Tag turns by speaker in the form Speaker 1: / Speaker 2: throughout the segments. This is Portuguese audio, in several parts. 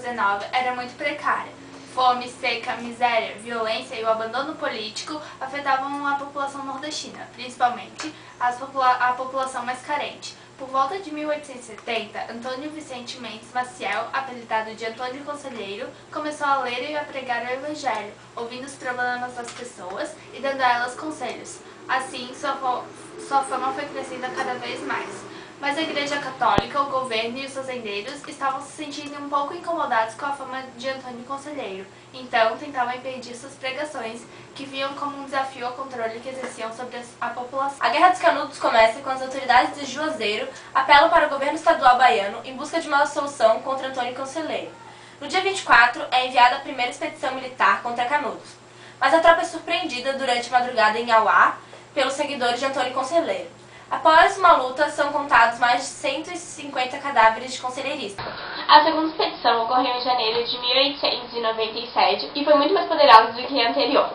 Speaker 1: XIX era muito precária. Fome, seca, miséria, violência e o abandono político afetavam a população nordestina, principalmente a população mais carente. Por volta de 1870, Antônio Vicente Mendes Maciel, apelidado de Antônio Conselheiro, começou a ler e a pregar o Evangelho, ouvindo os problemas das pessoas e dando a elas conselhos. Assim, sua fama foi crescendo cada vez mais. Mas a Igreja Católica, o governo e os fazendeiros estavam se sentindo um pouco incomodados com a fama de Antônio Conselheiro. Então, tentavam impedir suas pregações, que viam como um desafio ao controle que exerciam sobre a população.
Speaker 2: A Guerra dos Canudos começa quando as autoridades de Juazeiro apelam para o governo estadual baiano em busca de uma solução contra Antônio Conselheiro. No dia 24, é enviada a primeira expedição militar contra Canudos, mas a tropa é surpreendida durante a madrugada em Auá pelos seguidores de Antônio Conselheiro. Após uma luta, são contados mais de 150 cadáveres de conselheiristas.
Speaker 3: A segunda expedição ocorreu em janeiro de 1897 e foi muito mais poderosa do que a anterior.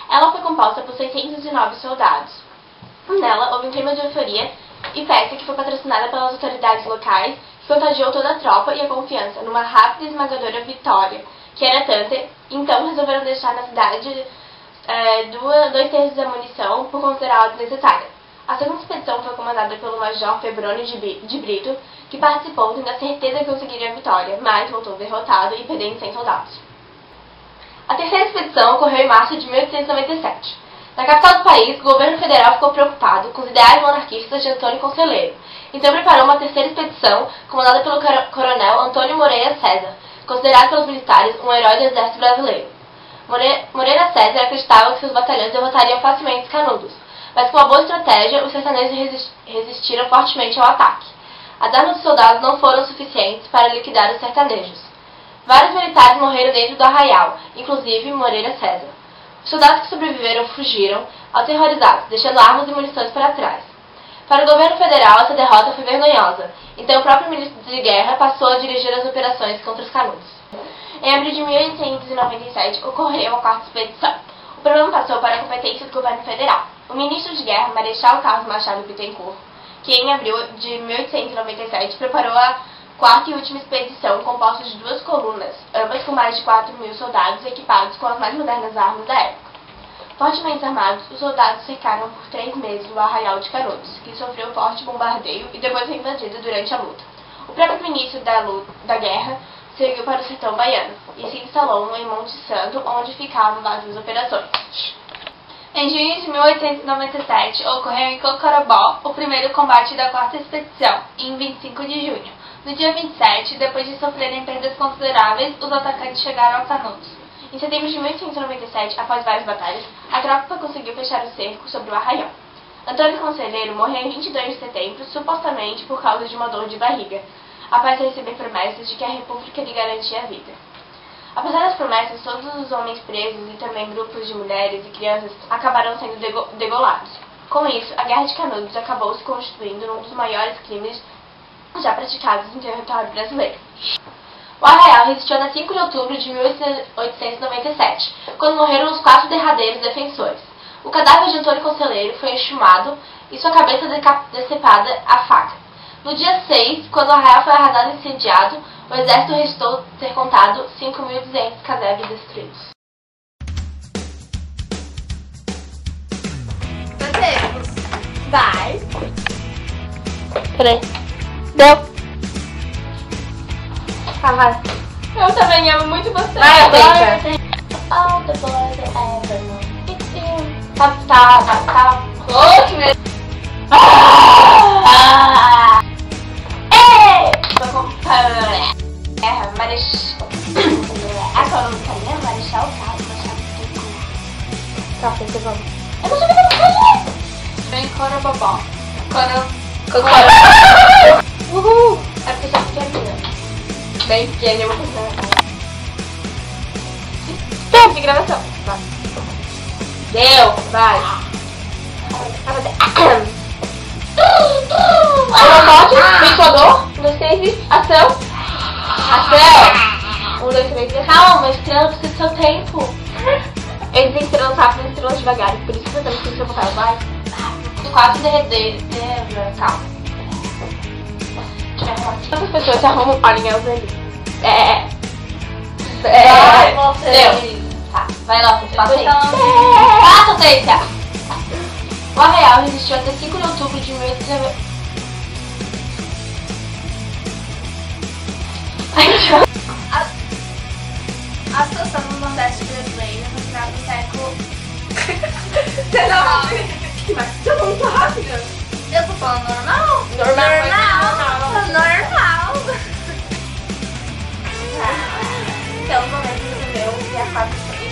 Speaker 3: Ela foi composta por 609 soldados. Nela, houve um clima de euforia e festa que foi patrocinada pelas autoridades locais, que contagiou toda a tropa e a confiança numa rápida e esmagadora vitória, que era tanta, então resolveram deixar na cidade 2/3 da munição por considerá-la desnecessária. A segunda expedição foi comandada pelo Major Febrônio de Brito, que participou tendo a certeza que conseguiria a vitória, mas voltou derrotado e perdendo 100 soldados. A terceira expedição ocorreu em março de 1897. Na capital do país, o governo federal ficou preocupado com os ideais monarquistas de Antônio Conselheiro, então preparou uma terceira expedição comandada pelo coronel Antônio Moreira César, considerado pelos militares um herói do exército brasileiro. Moreira César acreditava que seus batalhões derrotariam facilmente os canudos, mas com uma boa estratégia, os sertanejos resistiram fortemente ao ataque. As armas dos soldados não foram suficientes para liquidar os sertanejos. Vários militares morreram dentro do arraial, inclusive Moreira César. Os soldados que sobreviveram fugiram, aterrorizados, deixando armas e munições para trás. Para o governo federal, essa derrota foi vergonhosa, então o próprio ministro de Guerra passou a dirigir as operações contra os canudos. Em abril de 1897, ocorreu a quarta expedição. O problema passou para a competência do governo federal. O ministro de Guerra, Marechal Carlos Machado Bittencourt, que em abril de 1897 preparou a quarta e última expedição composta de 2 colunas, ambas com mais de 4.000 soldados equipados com as mais modernas armas da época. Fortemente armados, os soldados cercaram por 3 meses o arraial de Canudos, que sofreu forte bombardeio e depois foi invadido durante a luta. O próprio ministro da guerra seguiu para o sertão baiano e se instalou em Monte Santo, onde ficavam as operações.
Speaker 1: Em junho de 1897, ocorreu em Cocorobó o primeiro combate da quarta expedição, em 25 de junho. No dia 27, depois de sofrerem perdas consideráveis, os atacantes chegaram a Canudos. Em setembro de 1897, após várias batalhas, a tropa conseguiu fechar o cerco sobre o arraial. Antônio Conselheiro morreu em 22 de setembro, supostamente por causa de uma dor de barriga, após receber promessas de que a República lhe garantia a vida. Apesar das promessas, todos os homens presos e também grupos de mulheres e crianças acabaram sendo degolados. Com isso, a Guerra de Canudos acabou se constituindo num dos maiores crimes já praticados em território brasileiro. O arraial resistiu até 5 de outubro de 1897, quando morreram os 4 derradeiros defensores. O cadáver de Antônio Conselheiro foi enxumado e sua cabeça decepada à faca. No dia 6, quando o arraial foi arrasado e incendiado, o exército registrou ter contado 5.200 cadáveres destruídos. Fazemos.
Speaker 2: Vai!
Speaker 3: Peraí. Deu.
Speaker 2: Tá, vai.
Speaker 3: Eu também amo muito você.
Speaker 2: Vai, Peter.
Speaker 3: All the boys that ever know. It's you.
Speaker 2: Tá.
Speaker 3: Oh, que medo.
Speaker 2: Tô com Guerra, Marechal. A sua nome tá mesmo? Marechal Carlos Machado Bittencourt.
Speaker 3: Tá, feito, vamos.
Speaker 2: Eu não sabia como fazer.
Speaker 1: Em Corobobó.
Speaker 2: Uhul! É porque já fiquei aqui, bem pequena, eu vou fazer. Tempo de gravação. Vai. Deu, vai. Vai fazer. Aeromote, ventilador, 1, 2, 3 e ação. Ação. 1, 2, 3 e calma, estrela precisa do seu tempo. Eles dizem estrelas rápidas e estrelas devagar, por isso que você precisa do seu papel, vai. 4 derreter, calma. Quantas pessoas se arrumam? Olhem elas ali. Vai, você.
Speaker 3: Deu. Tá, vai lá, você
Speaker 1: Paciência.
Speaker 3: Passa, Tência. O arraial resistiu até 5 de outubro de 1890.
Speaker 1: A situação no Nordeste brasileiro no final do século...
Speaker 2: Você tá muito rápida.
Speaker 1: Eu tô falando normal?
Speaker 2: Normal. Então, no momento do meu, e a fábrica também.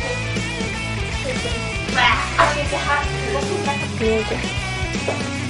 Speaker 2: Vai ser rápido.
Speaker 3: Meu Deus.